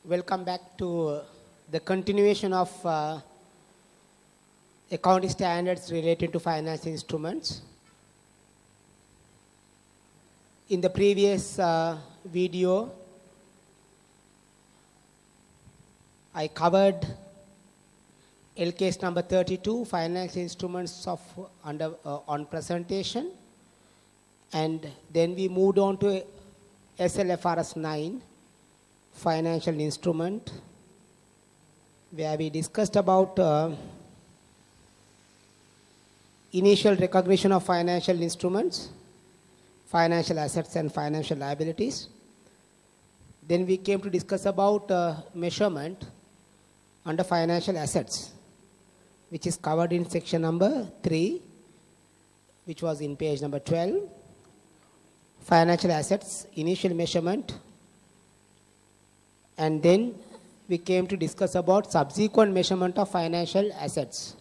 Welcome back to the continuation of accounting standards related to financial instruments. In the previous video, I covered LCase number 32, financial instruments of on presentation, and then we moved on to SLFRS 9, financial instrument, where we discussed about initial recognition of financial instruments, financial assets and financial liabilities. Then we came to discuss about measurement under financial assets, which is covered in section number 3, which was in page number 12. Financial assets, initial measurement. And then we came to discuss about subsequent measurement of financial assets,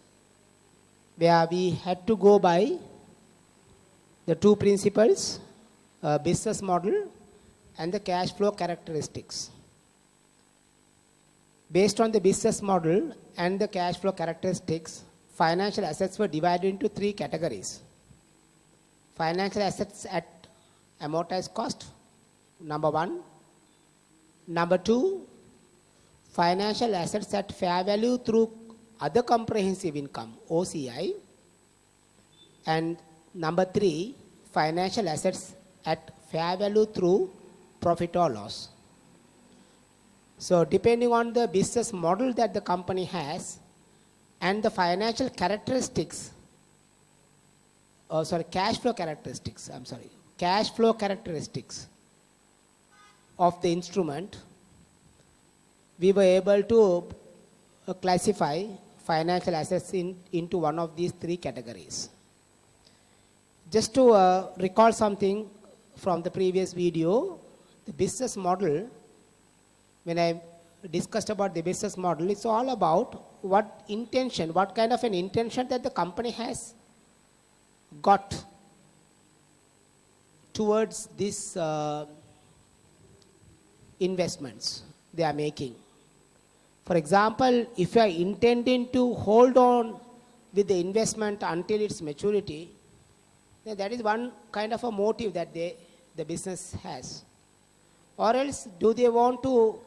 where we had to go by the two principles, business model and the cash flow characteristics. Based on the business model and the cash flow characteristics, financial assets were divided into 3 categories. Financial assets at amortized cost, number 1. Number 2, financial assets at fair value through other comprehensive income, OCI. And number 3, financial assets at fair value through profit or loss. So depending on the business model that the company has and the financial characteristics, cash flow characteristics of the instrument, we were able to classify financial assets into one of these 3 categories. Just to recall something from the previous video, the business model, when I discussed about the business model, it's all about what kind of an intention that the company has got towards these investments they are making. For example, if you are intending to hold on with the investment until its maturity, then that is one kind of a motive that the business has. Or else, do they want to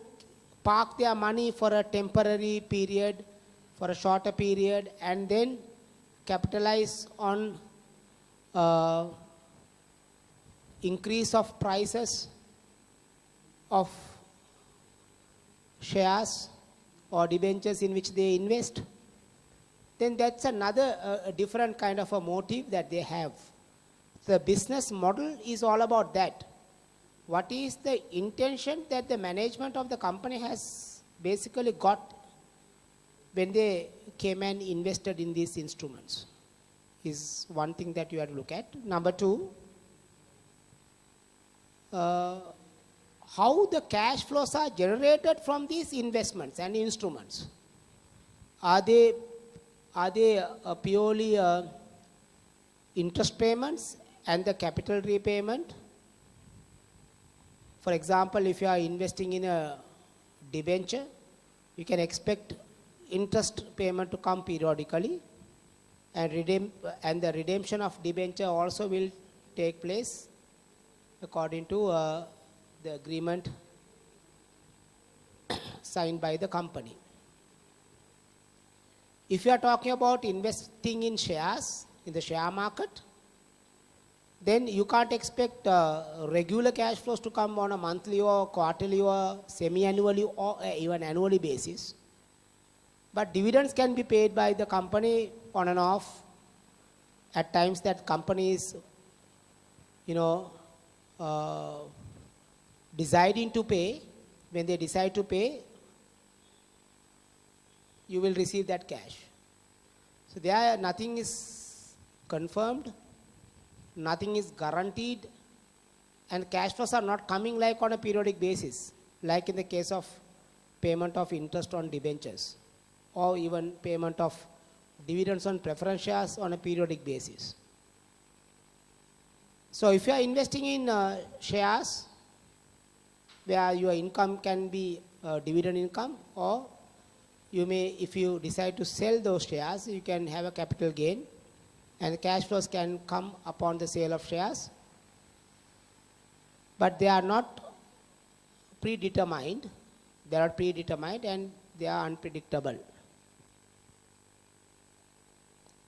park their money for a temporary period, for a shorter period, and then capitalize on increase of prices of shares or debentures in which they invest? Then that's another different kind of a motive that they have. The business model is all about that. What is the intention that the management of the company has basically got when they came and invested in these instruments is one thing that you have to look at. Number 2, how the cash flows are generated from these investments and instruments. Are they purely interest payments and the capital repayment? For example, if you are investing in a debenture, you can expect interest payment to come periodically, and the redemption of debenture also will take place according to the agreement signed by the company. If you are talking about investing in shares in the share market, then you can't expect regular cash flows to come on a monthly or quarterly or semi-annually or even annually basis. But dividends can be paid by the company on and off at times that company is, deciding to pay. When they decide to pay, you will receive that cash. So there nothing is confirmed, nothing is guaranteed, and cash flows are not coming like on a periodic basis, like in the case of payment of interest on debentures or even payment of dividends on preference shares on a periodic basis. So if you are investing in shares where your income can be dividend income, or you may, if you decide to sell those shares, you can have a capital gain, and the cash flows can come upon the sale of shares, but they are not predetermined. They are predetermined and they are unpredictable.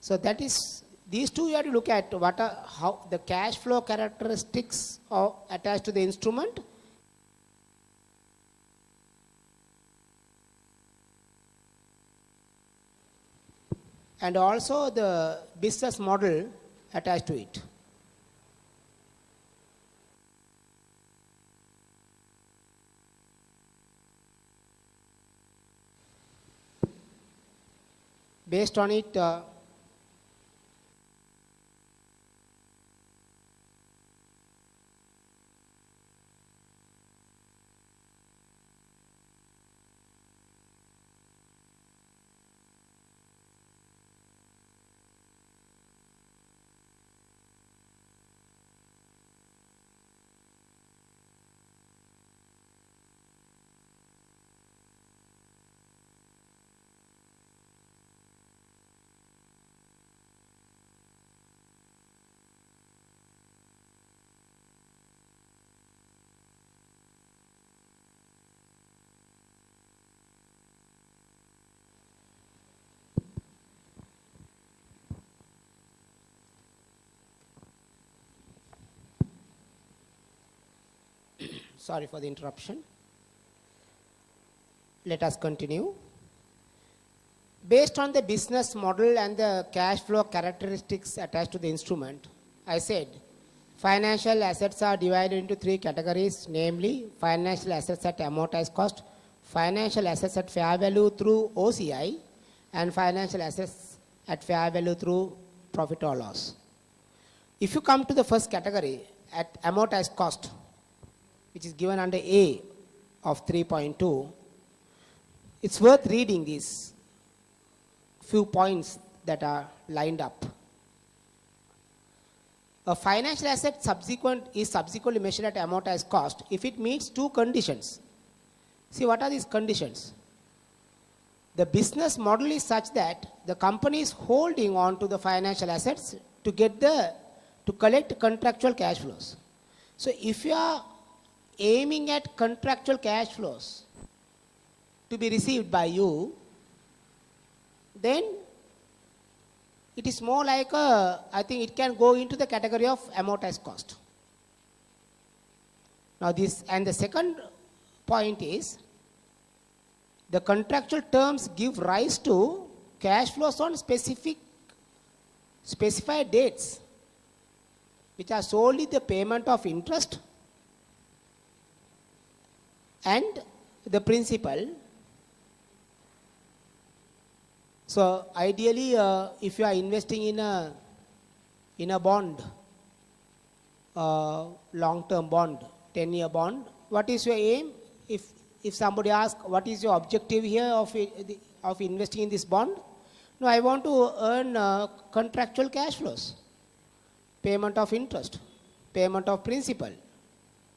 So that is, these two you have to look at what are, how the cash flow characteristics are attached to the instrument, and also the business model attached to it. Based on it, sorry for the interruption. Let us continue. Based on the business model and the cash flow characteristics attached to the instrument, I said financial assets are divided into three categories, namely financial assets at amortized cost, financial assets at fair value through OCI, and financial assets at fair value through profit or loss. If you come to the first category at amortized cost, which is given under A of 3.2, it's worth reading these few points that are lined up. A financial asset is subsequently measured at amortized cost if it meets two conditions. See, what are these conditions? The business model is such that the company is holding on to the financial assets to collect contractual cash flows. So if you are aiming at contractual cash flows to be received by you, then it is more like I think it can go into the category of amortized cost. Now the second point is, the contractual terms give rise to cash flows on specified dates, which are solely the payment of interest and the principal. So ideally, if you are investing in a bond, long-term bond, 10-year bond, what is your aim? If somebody asks, what is your objective here of investing in this bond? No, I want to earn contractual cash flows, payment of interest, payment of principal,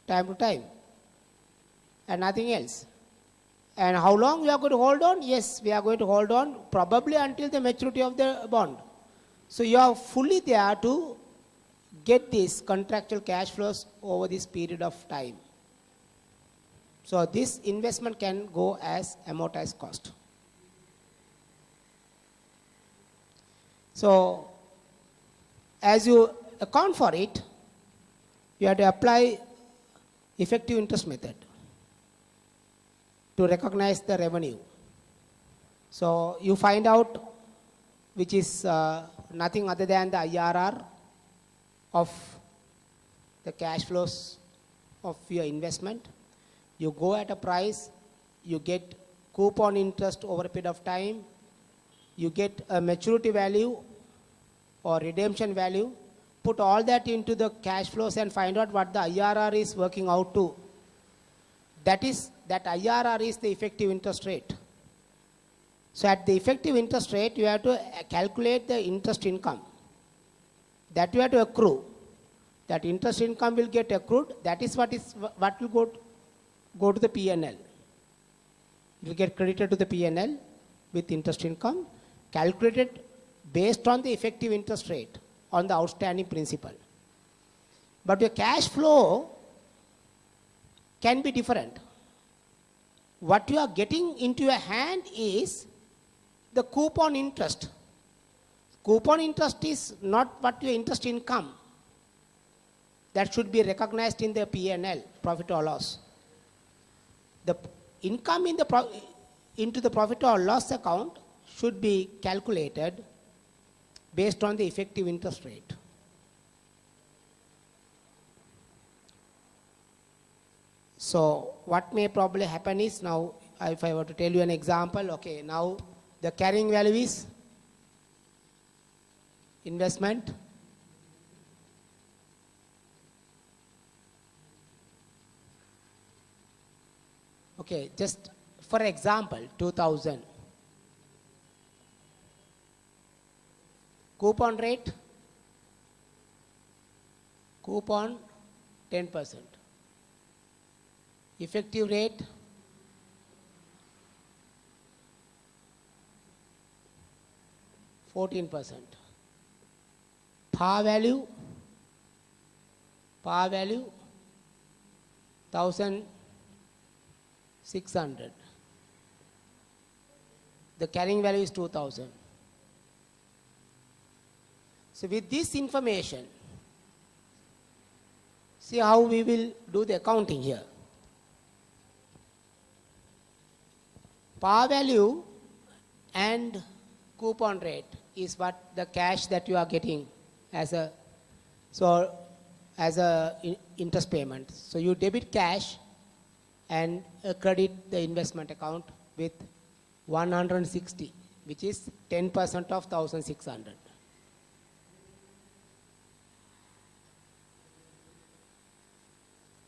time to time, and nothing else. And how long we are going to hold on? Yes, we are going to hold on probably until the maturity of the bond. So you are fully there to get these contractual cash flows over this period of time. So this investment can go as amortized cost. So as you account for it, you have to apply effective interest method to recognize the revenue. So you find out which is nothing other than the IRR of the cash flows of your investment. You go at a price, you get coupon interest over a period of time, you get a maturity value or redemption value, put all that into the cash flows and find out what the IRR is working out to. That IRR is the effective interest rate. So at the effective interest rate, you have to calculate the interest income. That you have to accrue. That interest income will get accrued. That is what will go to the P&L. It will get credited to the P&L with interest income, calculated based on the effective interest rate on the outstanding principal. But your cash flow can be different. What you are getting into your hand is the coupon interest. Coupon interest is not what your interest income. That should be recognized in the P&L, profit or loss. The income into the profit or loss account should be calculated based on the effective interest rate. So what may probably happen is, now if I were to tell you an example, okay, now the carrying value is investment, okay, just for example, 2000. Coupon rate, coupon 10%. Effective rate, 14%. Par value, 1,600. The carrying value is 2,000. So with this information, see how we will do the accounting here. Par value and coupon rate is what the cash that you are getting as a interest payment. So you debit cash and credit the investment account with 160, which is 10% of 1,600.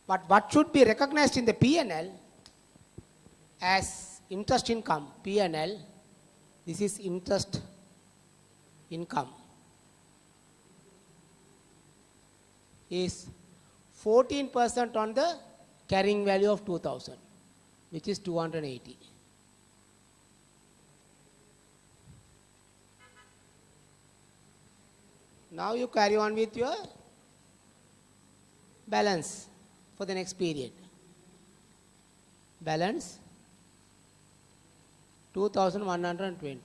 But what should be recognized in the P&L as interest income, P&L, this is interest income, is 14% on the carrying value of 2,000, which is 280. Now you carry on with your balance for the next period. Balance 2,120.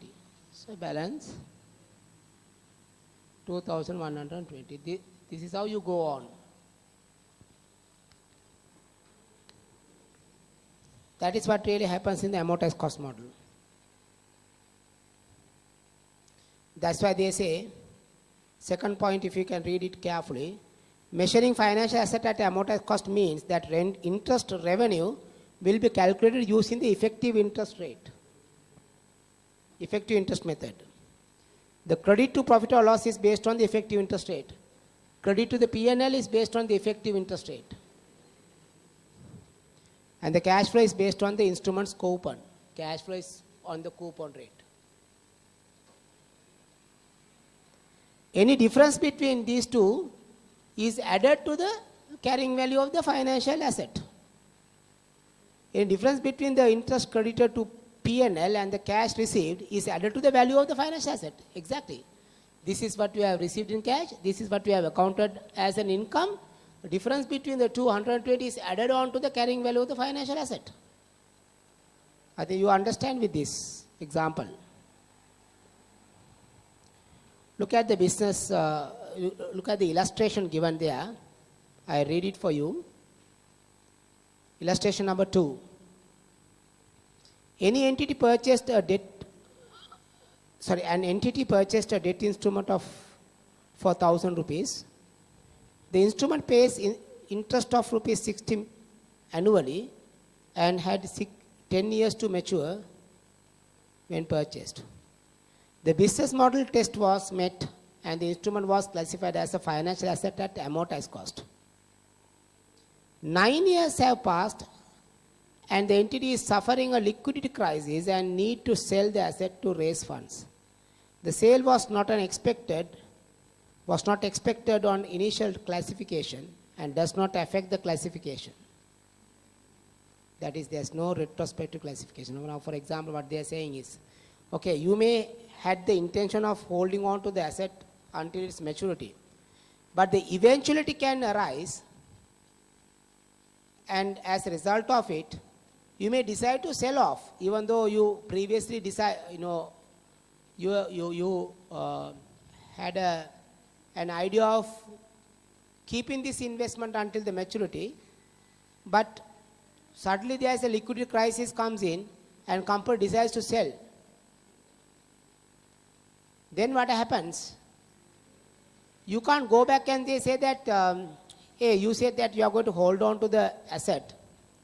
So balance 2,120. This is how you go on. That is what really happens in the amortized cost model. That's why they say, second point, if you can read it carefully, measuring financial asset at amortized cost means that interest revenue will be calculated using the effective interest rate, effective interest method. The credit to profit or loss is based on the effective interest rate. Credit to the P&L is based on the effective interest rate. And the cash flow is based on the instrument's coupon. Cash flow is on the coupon rate. Any difference between these two is added to the carrying value of the financial asset. Any difference between the interest credited to P&L and the cash received is added to the value of the financial asset. Exactly. This is what we have received in cash. This is what we have accounted as an income. The difference between the 220 is added on to the carrying value of the financial asset. I think you understand with this example. Look at the business, look at the illustration given there. I read it for you. Illustration number 2. An entity purchased a debt instrument for 1,000 rupees. The instrument pays interest of rupees 60 annually and had 10 years to mature when purchased. The business model test was met and the instrument was classified as a financial asset at amortized cost. 9 years have passed and the entity is suffering a liquidity crisis and need to sell the asset to raise funds. The sale was not expected on initial classification and does not affect the classification. That is, there's no retrospective classification. Now, for example, what they are saying is, okay, you may had the intention of holding on to the asset until its maturity, but the eventuality can arise, and as a result of it, you may decide to sell off, even though you previously decide, you had an idea of keeping this investment until the maturity, but suddenly there is a liquidity crisis comes in and company decides to sell. Then what happens? You can't go back and they say that, hey, you said that you are going to hold on to the asset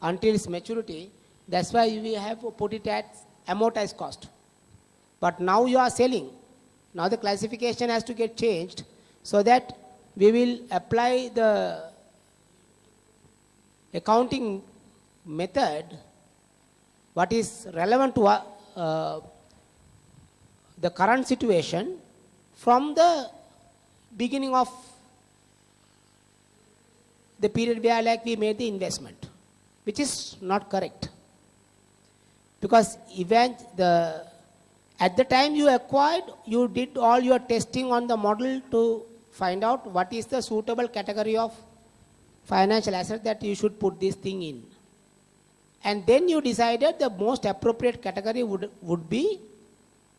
until its maturity. That's why we have put it at amortized cost. But now you are selling. Now the classification has to get changed so that we will apply the accounting method what is relevant to the current situation from the beginning of the period where we made the investment, which is not correct. Because at the time you acquired, you did all your testing on the model to find out what is the suitable category of financial asset that you should put this thing in. And then you decided the most appropriate category would be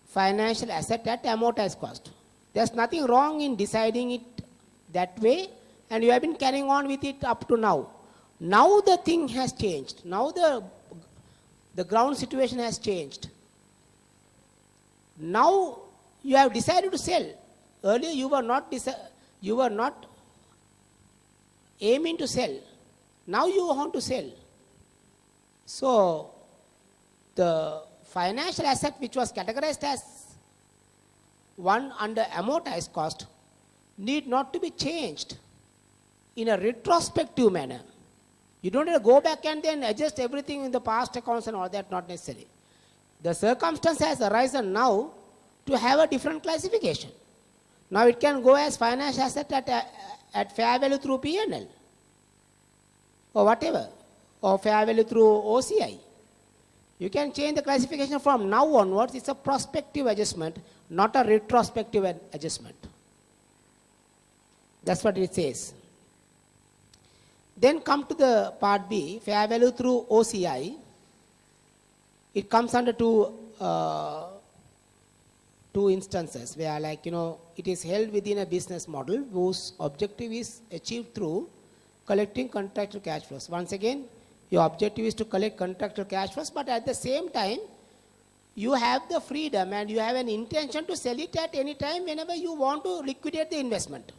financial asset at amortized cost. There's nothing wrong in deciding it that way, and you have been carrying on with it up to now. Now the thing has changed. Now the ground situation has changed. Now you have decided to sell. Earlier you were not aiming to sell. Now you want to sell. So the financial asset which was categorized as one under amortized cost need not to be changed in a retrospective manner. You don't have to go back and then adjust everything in the past accounts and all that, not necessary. The circumstance has arisen now to have a different classification. Now it can go as financial asset at fair value through P&L or whatever, or fair value through OCI. You can change the classification from now onwards. It's a prospective adjustment, not a retrospective adjustment. That's what it says. Then come to the part B, fair value through OCI. It comes under two instances where it is held within a business model whose objective is achieved through collecting contractual cash flows. Once again, your objective is to collect contractual cash flows, but at the same time, you have the freedom and you have an intention to sell it at any time whenever you want to liquidate the investment.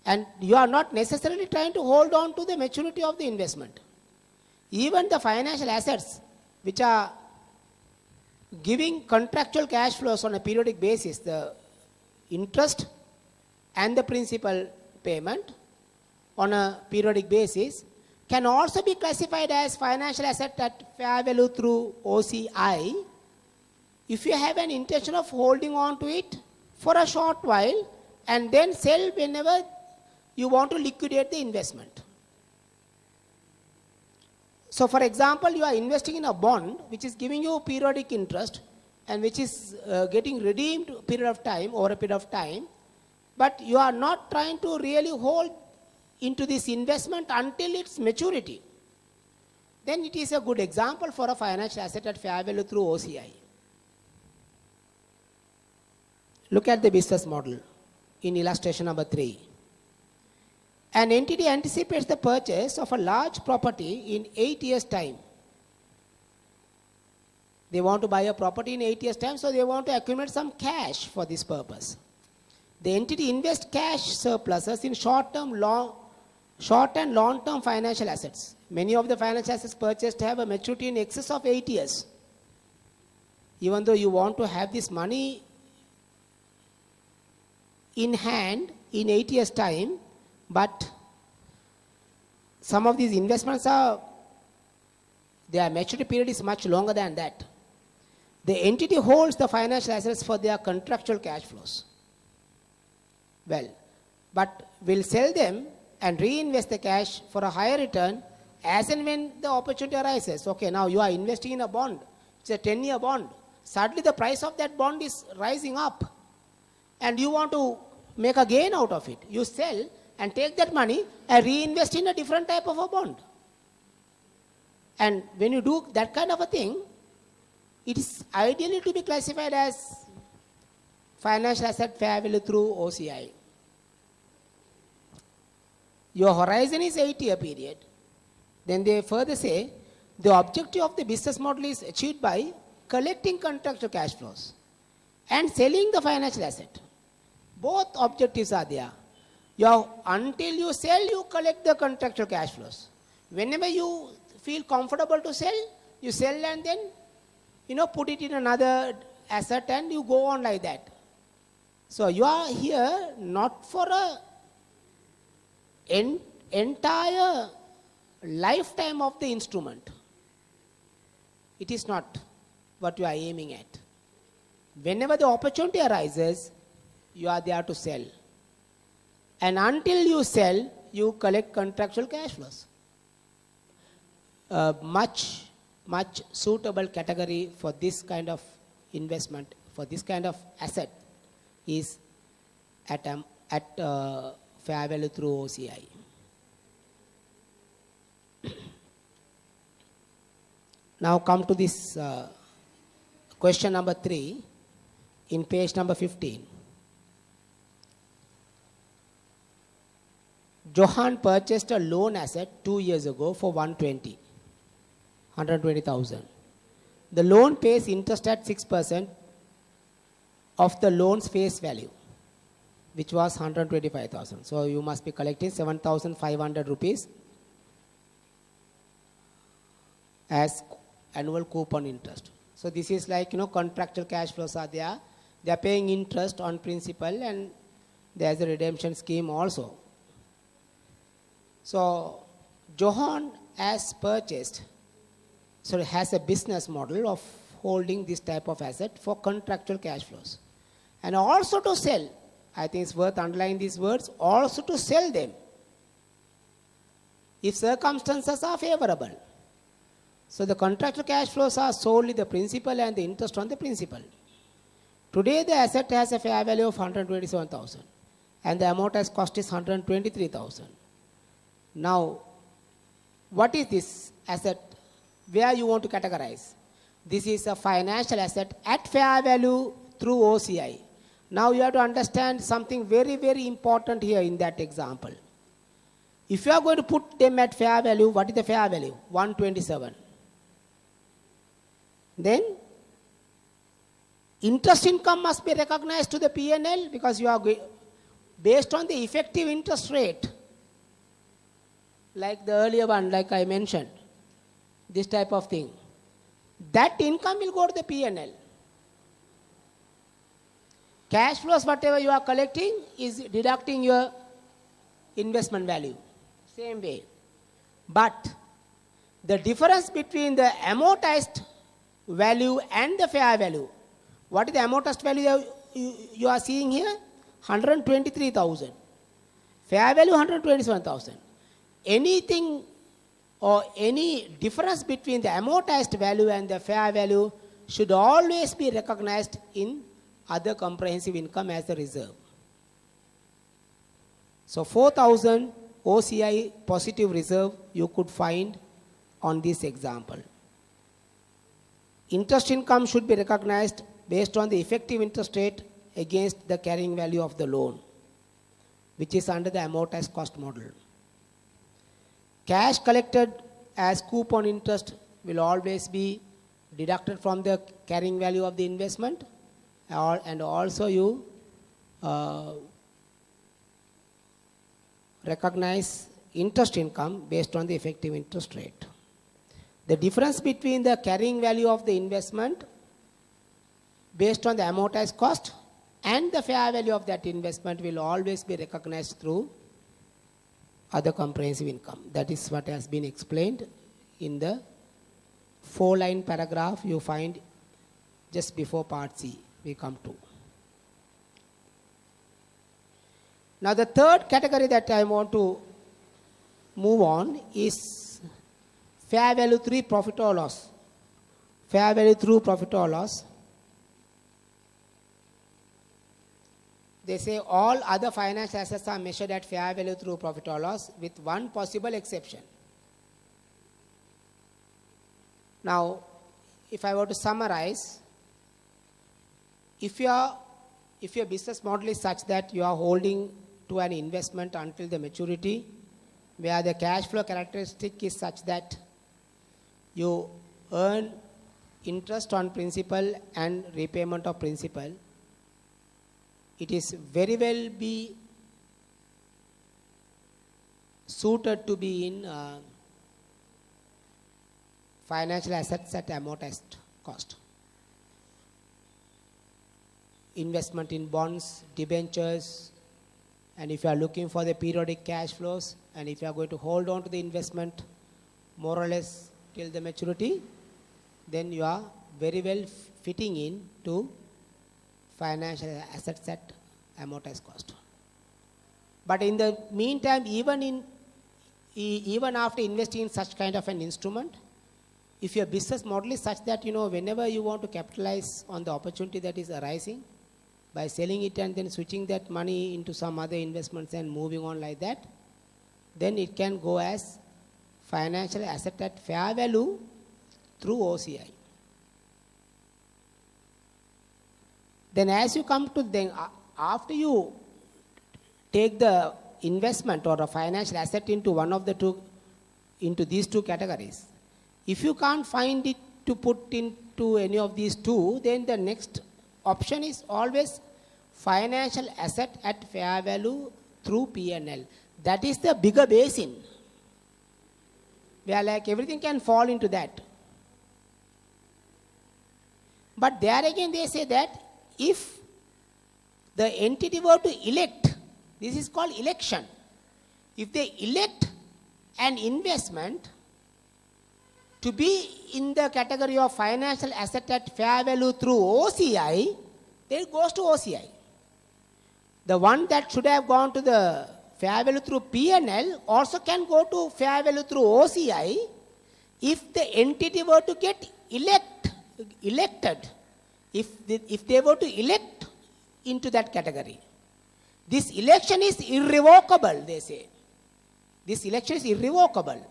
And you are not necessarily trying to hold on to the maturity of the investment. Even the financial assets which are giving contractual cash flows on a periodic basis, the interest and the principal payment on a periodic basis can also be classified as financial asset at fair value through OCI if you have an intention of holding on to it for a short while and then sell whenever you want to liquidate the investment. So for example, you are investing in a bond which is giving you periodic interest and which is getting redeemed over a period of time, but you are not trying to really hold into this investment until its maturity. Then it is a good example for a financial asset at fair value through OCI. Look at the business model in illustration number 3. An entity anticipates the purchase of a large property in 8 years' time. They want to buy a property in 8 years' time, so they want to accumulate some cash for this purpose. The entity invests cash surpluses in short and long-term financial assets. Many of the financial assets purchased have a maturity in excess of 8 years. Even though you want to have this money in hand in 8 years' time, but some of these investments their maturity period is much longer than that. The entity holds the financial assets for their contractual cash flows. Well, but will sell them and reinvest the cash for a higher return as and when the opportunity arises, okay, now you are investing in a bond, it's a 10-year bond. Suddenly the price of that bond is rising up and you want to make a gain out of it. You sell and take that money and reinvest in a different type of a bond. And when you do that kind of a thing, it is ideally to be classified as financial asset fair value through OCI. Your horizon is 8-year period. Then they further say the objective of the business model is achieved by collecting contractual cash flows and selling the financial asset. Both objectives are there. Until you sell, you collect the contractual cash flows. Whenever you feel comfortable to sell, you sell and then put it in another asset and you go on like that. So you are here not for an entire lifetime of the instrument. It is not what you are aiming at. Whenever the opportunity arises, you are there to sell. And until you sell, you collect contractual cash flows. Much suitable category for this kind of investment, for this kind of asset is at fair value through OCI. Now come to this question number 3 in page number 15. Johan purchased a loan asset 2 years ago for 120,000. The loan pays interest at 6% of the loan's face value, which was 125,000. So you must be collecting 7,500 rupees as annual coupon interest. So this is like, contractual cash flows are there. They are paying interest on principal and there is a redemption scheme also. So Johan has a business model of holding this type of asset for contractual cash flows. And also to sell, I think it's worth underlining these words, also to sell them if circumstances are favorable. So the contractual cash flows are solely the principal and the interest on the principal. Today the asset has a fair value of 127,000 and the amortized cost is 123,000. Now, what is this asset? Where you want to categorize? This is a financial asset at fair value through OCI. Now you have to understand something very, very important here in that example. If you are going to put them at fair value, what is the fair value? 127. Then interest income must be recognized to the P&L because you are based on the effective interest rate. Like the earlier one, like I mentioned, this type of thing. That income will go to the P&L. Cash flows, whatever you are collecting, is deducting your investment value. Same way. But the difference between the amortized value and the fair value, what is the amortized value you are seeing here? 123,000. Fair value 127,000. Anything or any difference between the amortized value and the fair value should always be recognized in other comprehensive income as a reserve. So 4,000 OCI positive reserve you could find on this example. Interest income should be recognized based on the effective interest rate against the carrying value of the loan, which is under the amortized cost model. Cash collected as coupon interest will always be deducted from the carrying value of the investment, and also you recognize interest income based on the effective interest rate. The difference between the carrying value of the investment based on the amortized cost and the fair value of that investment will always be recognized through other comprehensive income. That is what has been explained in the 4-line paragraph you find just before part C we come to. Now the third category that I want to move on is fair value through profit or loss. Fair value through profit or loss. They say all other financial assets are measured at fair value through profit or loss with one possible exception. Now, if I were to summarize, if your business model is such that you are holding to an investment until the maturity, where the cash flow characteristic is such that you earn interest on principal and repayment of principal, it is very well be suited to be in financial assets at amortized cost. Investment in bonds, debentures, and if you are looking for the periodic cash flows, and if you are going to hold on to the investment more or less till the maturity, then you are very well fitting in to financial assets at amortized cost. But in the meantime, even after investing in such kind of an instrument, if your business model is such that, whenever you want to capitalize on the opportunity that is arising, by selling it and then switching that money into some other investments and moving on like that, then it can go as financial asset at fair value through OCI. Then as you come to after you take the investment or a financial asset into one of the two, into these two categories, if you can't find it to put into any of these two, then the next option is always financial asset at fair value through P&L. That is the bigger basin, where like everything can fall into that. But there again they say that if the entity were to elect, this is called election. If they elect an investment to be in the category of financial asset at fair value through OCI, then it goes to OCI. The one that should have gone to the fair value through P&L also can go to fair value through OCI if the entity were to get elected, if they were to elect into that category. This election is irrevocable, they say. This election is irrevocable.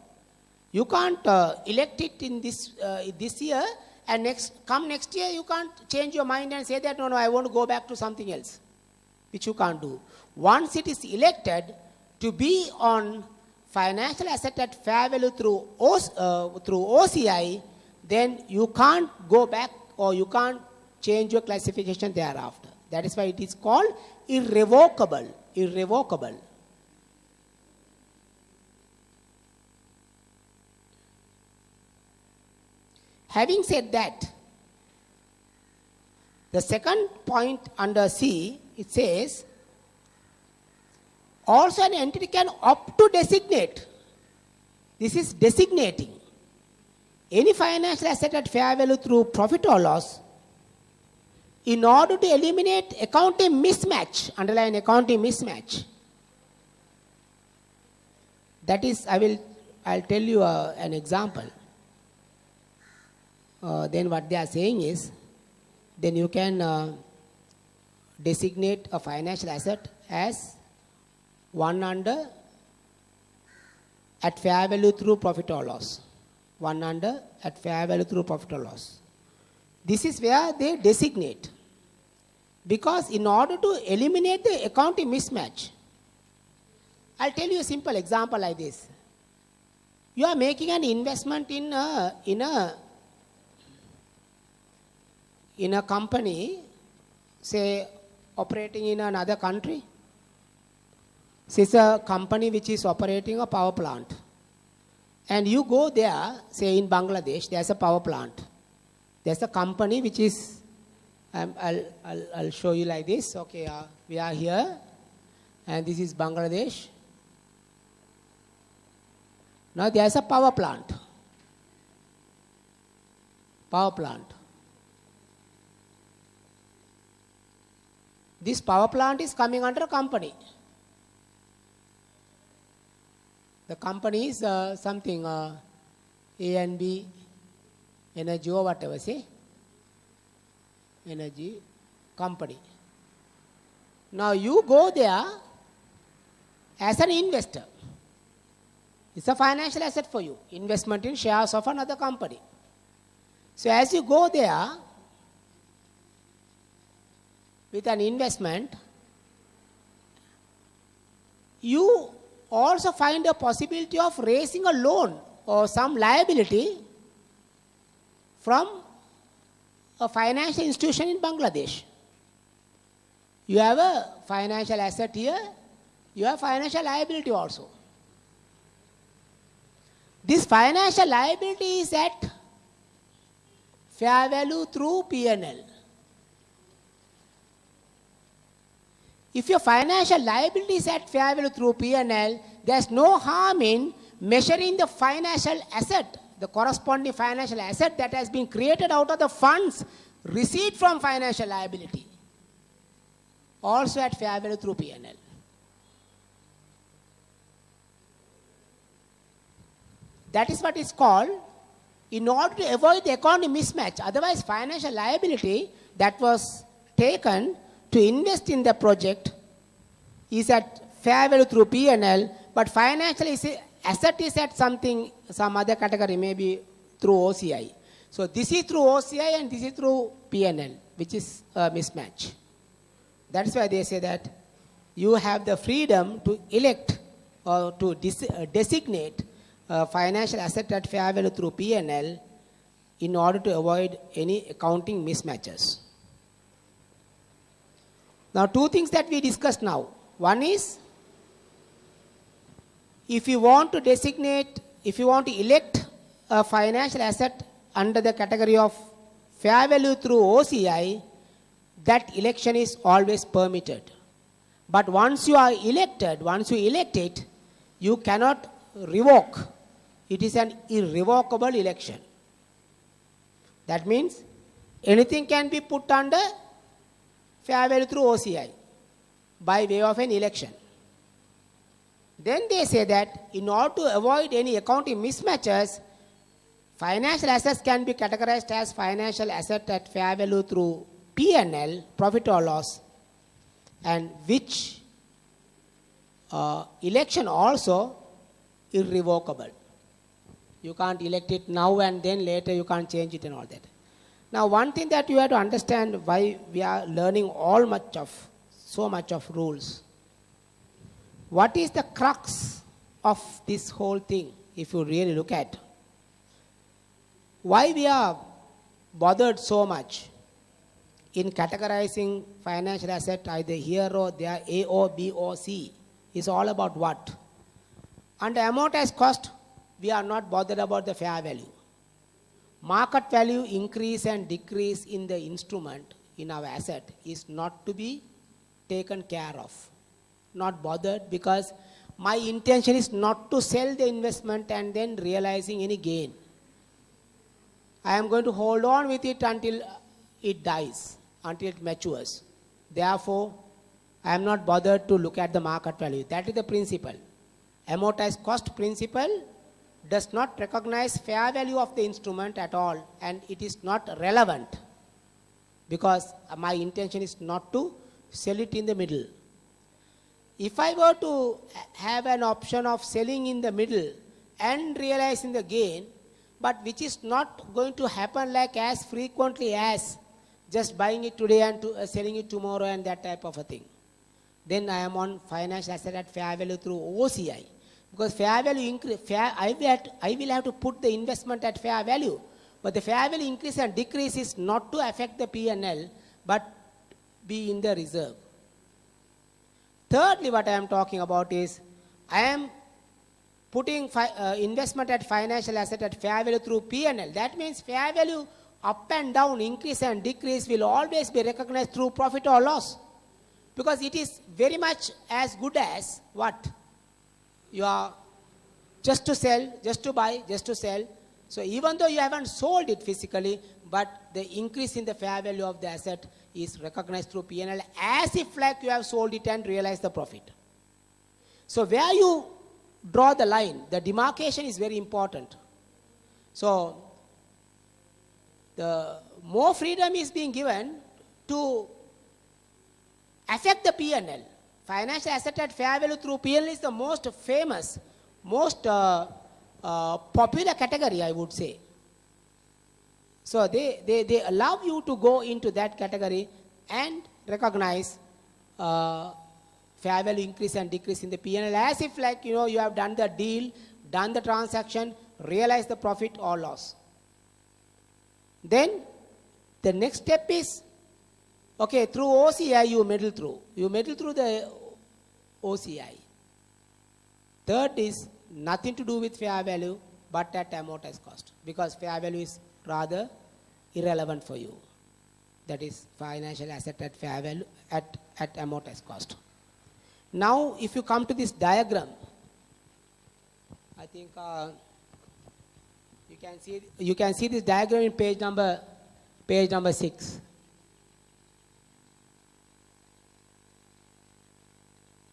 You can't elect it in this year, and next year you can't change your mind and say that no, I want to go back to something else, which you can't do. Once it is elected to be on financial asset at fair value through OCI, then you can't go back or you can't change your classification thereafter. That is why it is called irrevocable. Irrevocable. Having said that, the second point under C, it says, also an entity can opt to designate. This is designating any financial asset at fair value through profit or loss in order to eliminate accounting mismatch, underline accounting mismatch. That is, I'll tell you an example. Then what they are saying is, then you can designate a financial asset as one under at fair value through profit or loss. One under at fair value through profit or loss. This is where they designate. Because in order to eliminate the accounting mismatch, I'll tell you a simple example like this. You are making an investment in a company, say, operating in another country. This is a company which is operating a power plant. And you go there, say in Bangladesh, there's a power plant. There's a company which is, I'll show you like this. Okay, we are here, and this is Bangladesh. Now there's a power plant. Power plant. This power plant is coming under a company. The company is something A and B energy or whatever, say, energy company. Now you go there as an investor. It's a financial asset for you, investment in shares of another company. So as you go there with an investment, you also find a possibility of raising a loan or some liability from a financial institution in Bangladesh. You have a financial asset here, you have financial liability also. This financial liability is at fair value through P&L. If your financial liability is at fair value through P&L, there's no harm in measuring the financial asset, the corresponding financial asset that has been created out of the funds received from financial liability, also at fair value through P&L. That is what is called, in order to avoid the accounting mismatch. Otherwise, financial liability that was taken to invest in the project is at fair value through P&L, but financial asset is at some other category, maybe through OCI. So this is through OCI and this is through P&L, which is a mismatch. That's why they say that you have the freedom to elect or to designate a financial asset at fair value through P&L in order to avoid any accounting mismatches. Now, two things that we discussed now. One is, if you want to designate, if you want to elect a financial asset under the category of fair value through OCI, that election is always permitted. But once you are elected, once you elect it, you cannot revoke. It is an irrevocable election. That means anything can be put under fair value through OCI by way of an election. Then they say that in order to avoid any accounting mismatches, financial assets can be categorized as financial asset at fair value through P&L, profit or loss, and which election also irrevocable. You can't elect it now and then later you can't change it and all that. Now, one thing that you have to understand why we are learning so much of rules. What is the crux of this whole thing, if you really look at? Why we are bothered so much in categorizing financial asset either here or there, A or B or C, is all about what? Under amortized cost, we are not bothered about the fair value. Market value increase and decrease in the instrument, in our asset, is not to be taken care of. Not bothered, because my intention is not to sell the investment and then realizing any gain. I am going to hold on with it until it dies, until it matures. Therefore, I am not bothered to look at the market value. That is the principle. Amortized cost principle does not recognize fair value of the instrument at all, and it is not relevant because my intention is not to sell it in the middle. If I were to have an option of selling in the middle and realizing the gain, but which is not going to happen like as frequently as just buying it today and selling it tomorrow and that type of a thing, then I am on financial asset at fair value through OCI. Because fair value increase, I will have to put the investment at fair value. But the fair value increase and decrease is not to affect the P&L, but be in the reserve. Thirdly, what I am talking about is, I am putting investment at financial asset at fair value through P&L. That means fair value up and down, increase and decrease will always be recognized through profit or loss. Because it is very much as good as what? You are just to sell, just to buy, just to sell. So even though you haven't sold it physically, but the increase in the fair value of the asset is recognized through P&L as if like you have sold it and realized the profit. So where you draw the line, the demarcation is very important. So the more freedom is being given to affect the P&L. Financial asset at fair value through P&L is the most famous, most popular category, I would say. So they allow you to go into that category and recognize fair value increase and decrease in the P&L as if like, you know, you have done the deal, done the transaction, realized the profit or loss. Then the next step is, okay, through OCI you meddle through. You meddle through the OCI. Third is nothing to do with fair value but at amortized cost, because fair value is rather irrelevant for you. That is financial asset at fair value at amortized cost. Now if you come to this diagram, I think you can see this diagram in page number 6.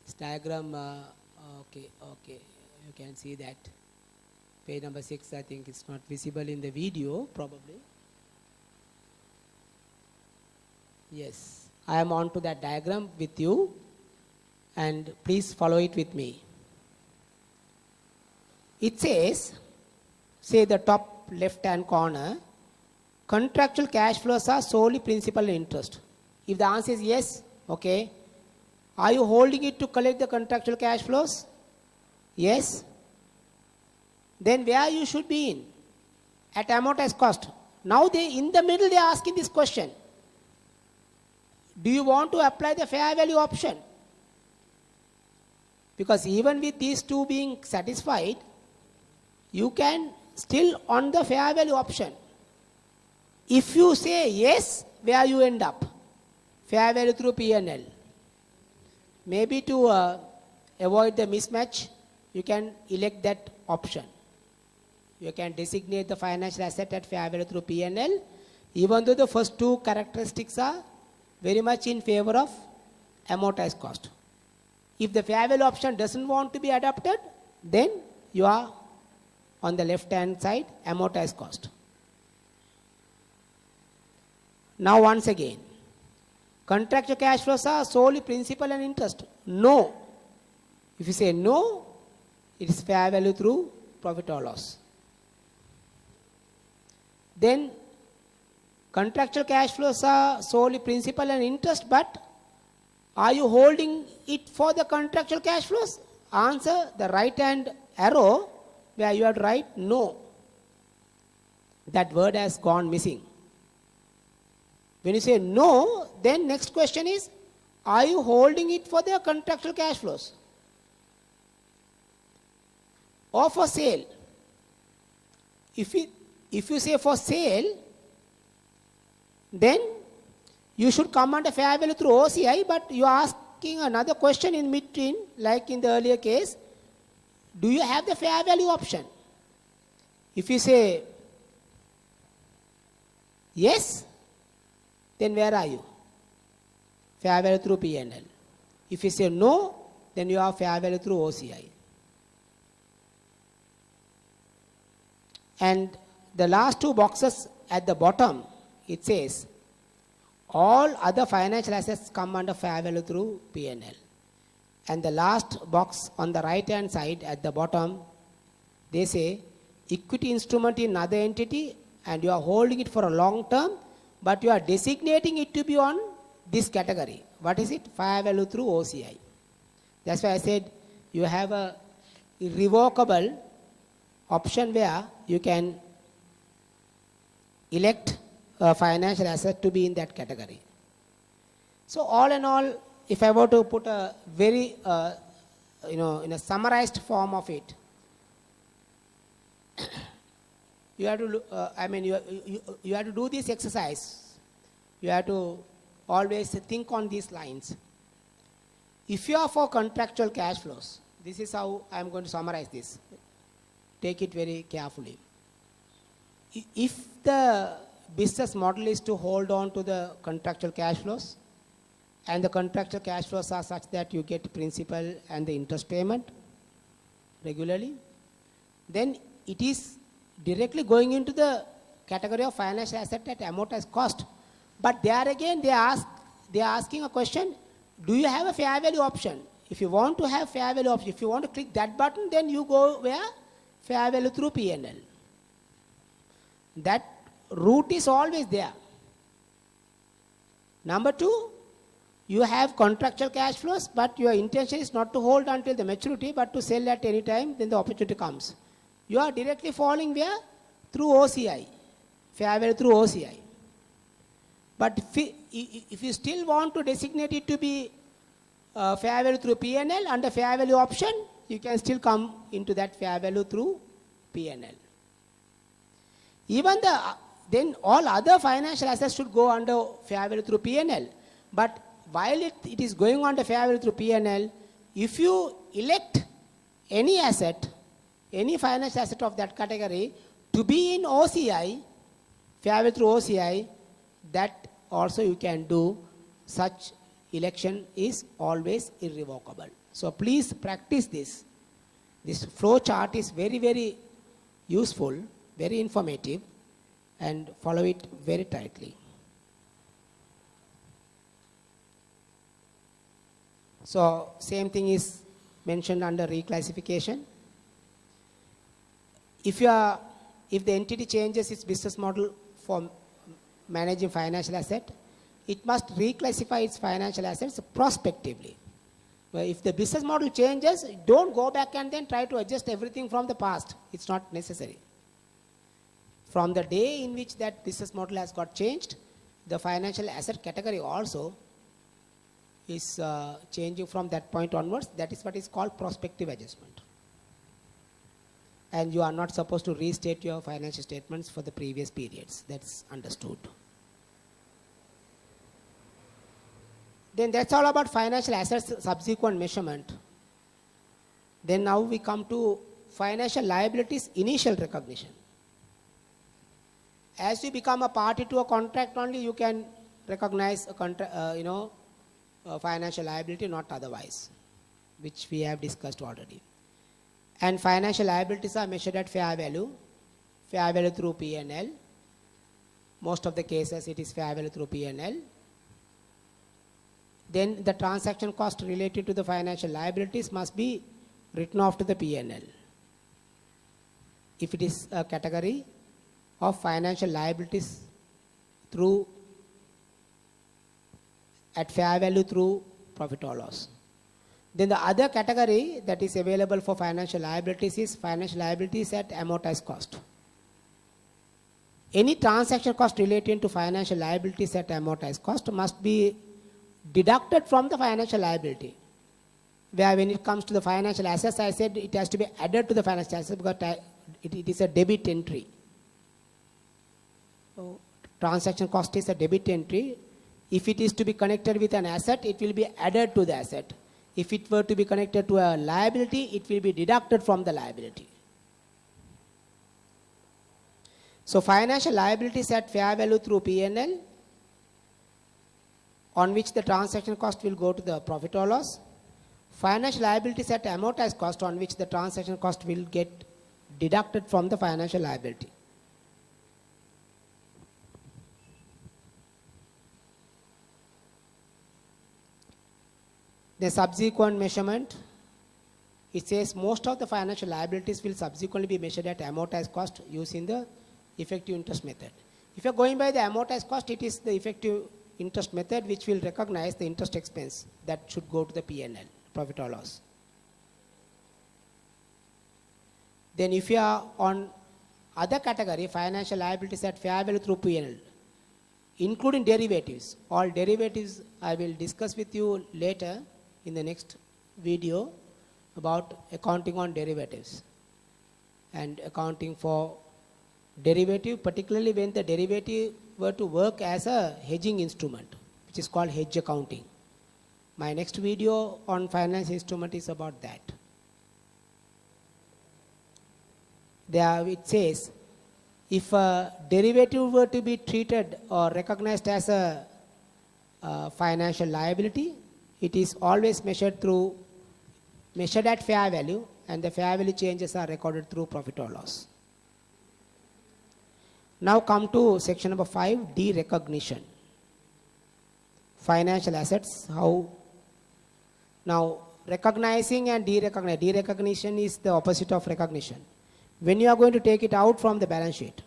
This diagram, okay, you can see that. Page number 6, I think it's not visible in the video, probably. Yes, I am on to that diagram with you, and please follow it with me. It says, say the top left hand corner, contractual cash flows are solely principal and interest. If the answer is yes, okay. Are you holding it to collect the contractual cash flows? Yes. Then where you should be in? At amortized cost. Now in the middle they are asking this question. Do you want to apply the fair value option? Because even with these two being satisfied, you can still on the fair value option. If you say yes, where you end up? Fair value through P&L. Maybe to avoid the mismatch, you can elect that option. You can designate the financial asset at fair value through P&L, even though the first two characteristics are very much in favor of amortized cost. If the fair value option doesn't want to be adopted, then you are on the left hand side, amortized cost. Now once again, contractual cash flows are solely principal and interest. No. If you say no, it is fair value through profit or loss. Then contractual cash flows are solely principal and interest, but are you holding it for the contractual cash flows? Answer the right hand arrow where you have to write no. That word has gone missing. When you say no, then next question is, are you holding it for the contractual cash flows? Or for sale? If you say for sale, then you should come under fair value through OCI, but you are asking another question in between, like in the earlier case, do you have the fair value option? If you say yes, then where are you? Fair value through P&L. If you say no, then you have fair value through OCI. And the last two boxes at the bottom, it says, all other financial assets come under fair value through P&L. And the last box on the right hand side at the bottom, they say, equity instrument in another entity and you are holding it for a long term, but you are designating it to be on this category. What is it? Fair value through OCI. That's why I said you have a irrevocable option where you can elect a financial asset to be in that category. So all in all, if I were to put a very, in a summarized form of it, you have to, you have to do this exercise. You have to always think on these lines. If you are for contractual cash flows, this is how I am going to summarize this. Take it very carefully. If the business model is to hold on to the contractual cash flows, and the contractual cash flows are such that you get principal and the interest payment regularly, then it is directly going into the category of financial asset at amortized cost. But there again, they are asking a question, do you have a fair value option? If you want to have fair value option, if you want to click that button, then you go where? Fair value through P&L. That route is always there. Number two, you have contractual cash flows, but your intention is not to hold until the maturity, but to sell at any time, then the opportunity comes. You are directly falling where? Through OCI, fair value through OCI. But if you still want to designate it to be fair value through P&L under fair value option, you can still come into that fair value through P&L. Even then all other financial assets should go under fair value through P&L. But while it is going under fair value through P&L, if you elect any asset, any financial asset of that category to be in OCI, fair value through OCI, that also you can do. Such election is always irrevocable. So please practice this. This flow chart is very, very useful, very informative, and follow it very tightly. So same thing is mentioned under reclassification. If the entity changes its business model for managing financial asset, it must reclassify its financial assets prospectively. Well, if the business model changes, don't go back and then try to adjust everything from the past. It's not necessary. From the day in which that business model has got changed, the financial asset category also is changing from that point onwards. That is what is called prospective adjustment. And you are not supposed to restate your financial statements for the previous periods. That's understood. Then that's all about financial assets subsequent measurement. Then now we come to financial liabilities initial recognition. As you become a party to a contract only, you can recognize a financial liability, not otherwise, which we have discussed already. And financial liabilities are measured at fair value through P&L. Most of the cases it is fair value through P&L. Then the transaction cost related to the financial liabilities must be written off to the P&L. If it is a category of financial liabilities at fair value through profit or loss. Then the other category that is available for financial liabilities is financial liabilities at amortized cost. Any transaction cost relating to financial liabilities at amortized cost must be deducted from the financial liability. Where when it comes to the financial assets, I said it has to be added to the financial assets because it is a debit entry. So transaction cost is a debit entry. If it is to be connected with an asset, it will be added to the asset. If it were to be connected to a liability, it will be deducted from the liability. So financial liabilities at fair value through P&L, on which the transaction cost will go to the profit or loss. Financial liabilities at amortized cost, on which the transaction cost will get deducted from the financial liability. The subsequent measurement, it says most of the financial liabilities will subsequently be measured at amortized cost using the effective interest method. If you are going by the amortized cost, it is the effective interest method which will recognize the interest expense that should go to the P&L, profit or loss. Then if you are on other category, financial liabilities at fair value through P&L, including derivatives. All derivatives I will discuss with you later in the next video about accounting on derivatives and accounting for derivative, particularly when the derivative were to work as a hedging instrument, which is called hedge accounting. My next video on finance instrument is about that. There it says, if a derivative were to be treated or recognized as a financial liability, it is always measured at fair value, and the fair value changes are recorded through profit or loss. Now come to section number 5, derecognition. Financial assets, how. Now, recognizing and derecognition. Derecognition is the opposite of recognition. When you are going to take it out from the balance sheet.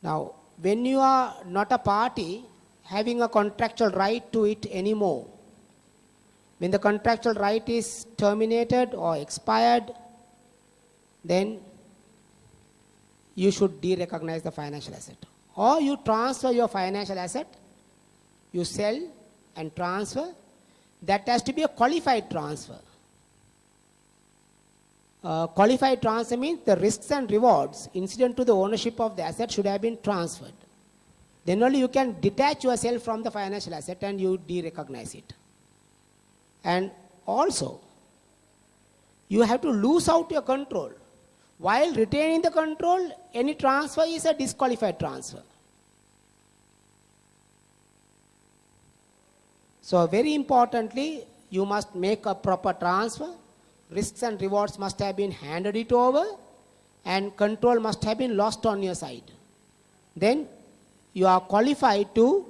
Now, when you are not a party having a contractual right to it anymore, when the contractual right is terminated or expired, then you should derecognize the financial asset. Or you transfer your financial asset, you sell and transfer. That has to be a qualified transfer. Qualified transfer means the risks and rewards incident to the ownership of the asset should have been transferred. Then only you can detach yourself from the financial asset and you derecognize it. And also, you have to lose out your control. While retaining the control, any transfer is a disqualified transfer. So very importantly, you must make a proper transfer. Risks and rewards must have been handed it over, and control must have been lost on your side. Then you are qualified to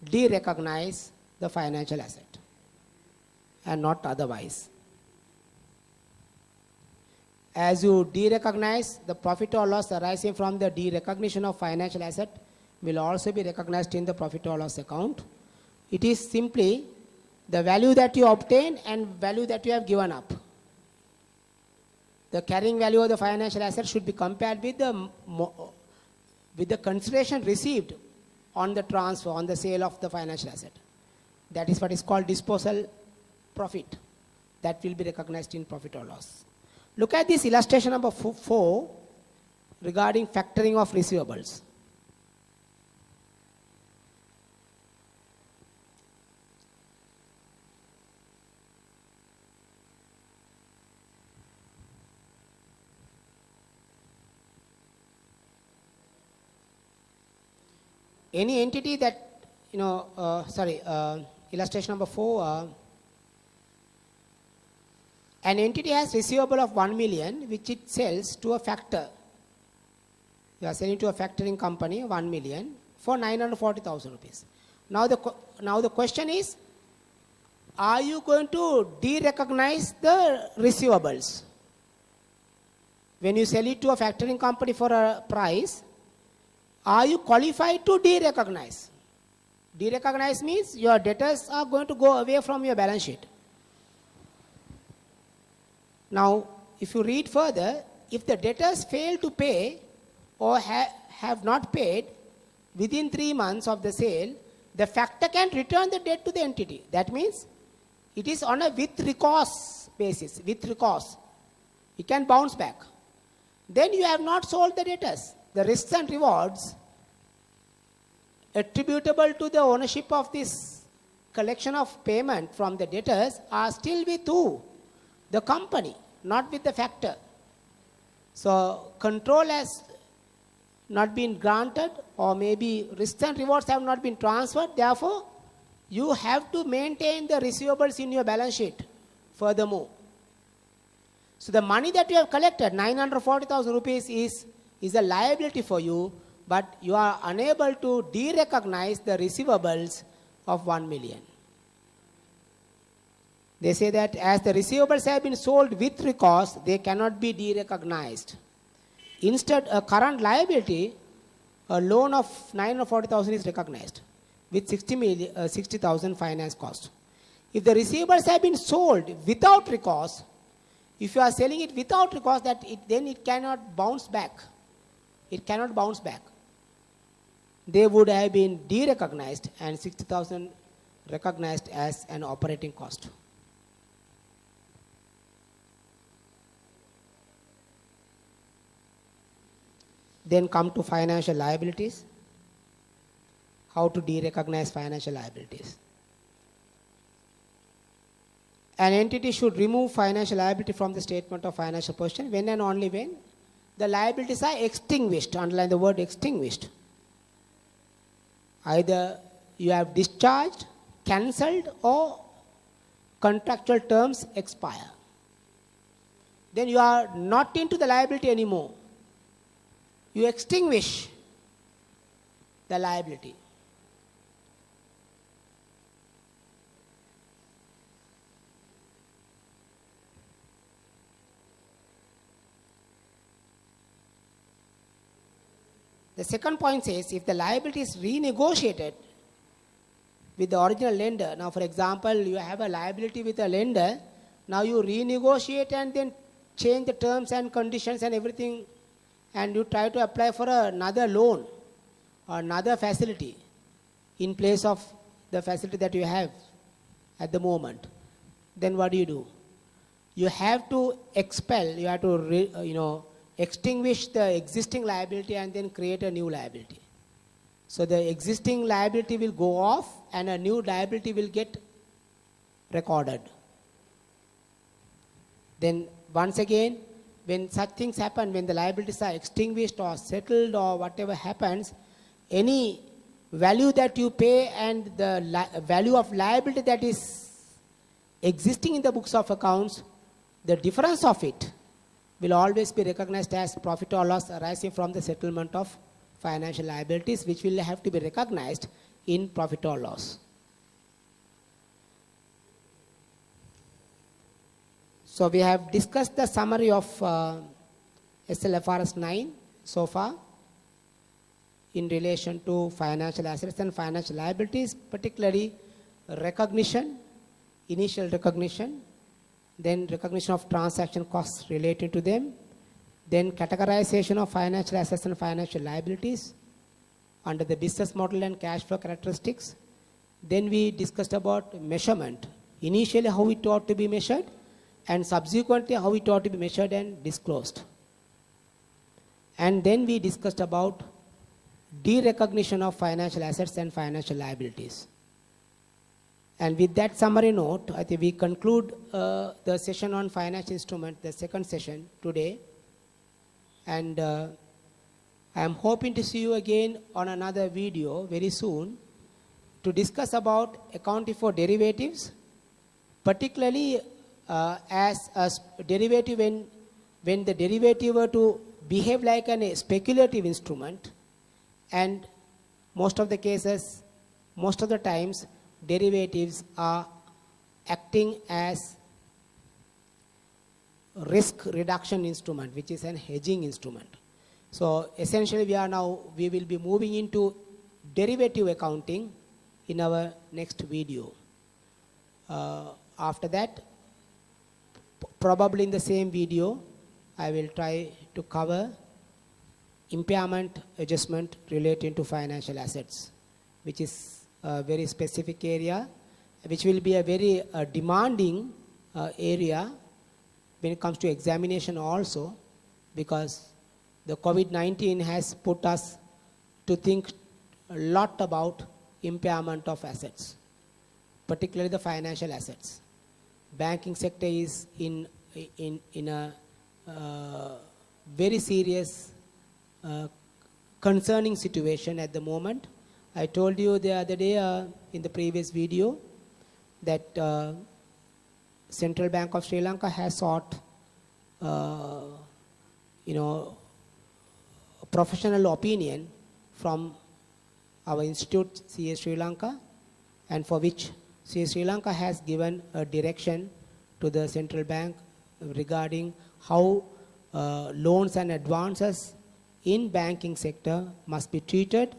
derecognize the financial asset and not otherwise. As you derecognize, the profit or loss arising from the derecognition of financial asset will also be recognized in the profit or loss account. It is simply the value that you obtain and value that you have given up. The carrying value of the financial asset should be compared with the consideration received on the transfer, on the sale of the financial asset. That is what is called disposal profit. That will be recognized in profit or loss. Look at this illustration number 4 regarding factoring of receivables. Any entity that, illustration number 4, an entity has receivable of 1 million which it sells to a factor. You are selling to a factoring company 1 million for 940,000 rupees. Now the question is, are you going to derecognize the receivables? When you sell it to a factoring company for a price, are you qualified to derecognize? Derecognize means your debtors are going to go away from your balance sheet. Now, if you read further, if the debtors fail to pay or have not paid within 3 months of the sale, the factor can return the debt to the entity. That means it is on a with recourse basis, with recourse. It can bounce back. Then you have not sold the debtors. The risks and rewards attributable to the ownership of this collection of payment from the debtors are still with who? The company, not with the factor. So control has not been granted, or maybe risks and rewards have not been transferred. Therefore, you have to maintain the receivables in your balance sheet furthermore. So the money that you have collected, 940,000 rupees, is a liability for you, but you are unable to derecognize the receivables of 1 million. They say that as the receivables have been sold with recourse, they cannot be derecognized. Instead, a current liability, a loan of 940,000 is recognized with 60,000 finance cost. If the receivables have been sold without recourse, if you are selling it without recourse, then it cannot bounce back. It cannot bounce back. They would have been derecognized and 60,000 recognized as an operating cost. Then come to financial liabilities. How to derecognize financial liabilities. An entity should remove financial liability from the statement of financial position when and only when the liabilities are extinguished. Underline the word extinguished. Either you have discharged, cancelled, or contractual terms expire. Then you are not into the liability anymore. you extinguish the liability. The second point says if the liability is renegotiated with the original lender. Now, for example, you have a liability with a lender. Now you renegotiate and then change the terms and conditions and everything, and you try to apply for another loan or another facility in place of the facility that you have at the moment. Then what do? You have to expel, you have to extinguish the existing liability and then create a new liability. So the existing liability will go off and a new liability will get recorded. Then once again, when such things happen, when the liabilities are extinguished or settled or whatever happens, any value that you pay and the value of liability that is existing in the books of accounts, the difference of it will always be recognized as profit or loss arising from the settlement of financial liabilities, which will have to be recognized in profit or loss. So we have discussed the summary of SLFRS 9 so far in relation to financial assets and financial liabilities, particularly recognition, initial recognition, then recognition of transaction costs related to them, then categorization of financial assets and financial liabilities under the business model and cash flow characteristics. Then we discussed about measurement, initially how it ought to be measured, and subsequently how it ought to be measured and disclosed. And then we discussed about derecognition of financial assets and financial liabilities. And with that summary note, I think we conclude the session on financial instrument, the second session today. And I am hoping to see you again on another video very soon to discuss about accounting for derivatives, particularly as a derivative when the derivative were to behave like a speculative instrument, and most of the cases, most of the times, derivatives are acting as risk reduction instrument, which is an hedging instrument. So essentially we will be moving into derivative accounting in our next video. After that, probably in the same video, I will try to cover impairment adjustment relating to financial assets, which is a very specific area, which will be a very demanding area when it comes to examination also, because the COVID-19 has put us to think a lot about impairment of assets, particularly the financial assets. Banking sector is in a very serious concerning situation at the moment. I told you the other day in the previous video that Central Bank of Sri Lanka has sought professional opinion from our institute, CA Sri Lanka, and for which CA Sri Lanka has given a direction to the central bank regarding how loans and advances in banking sector must be treated,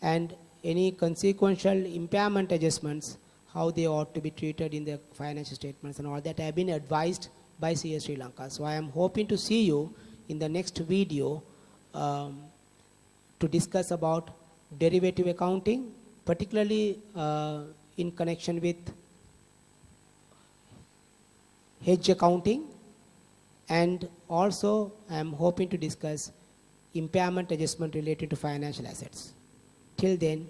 and any consequential impairment adjustments, how they ought to be treated in the financial statements and all that have been advised by CA Sri Lanka. So I am hoping to see you in the next video to discuss about derivative accounting, particularly in connection with hedge accounting, and also I am hoping to discuss impairment adjustment related to financial assets. Till then,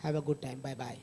have a good time. Bye-bye.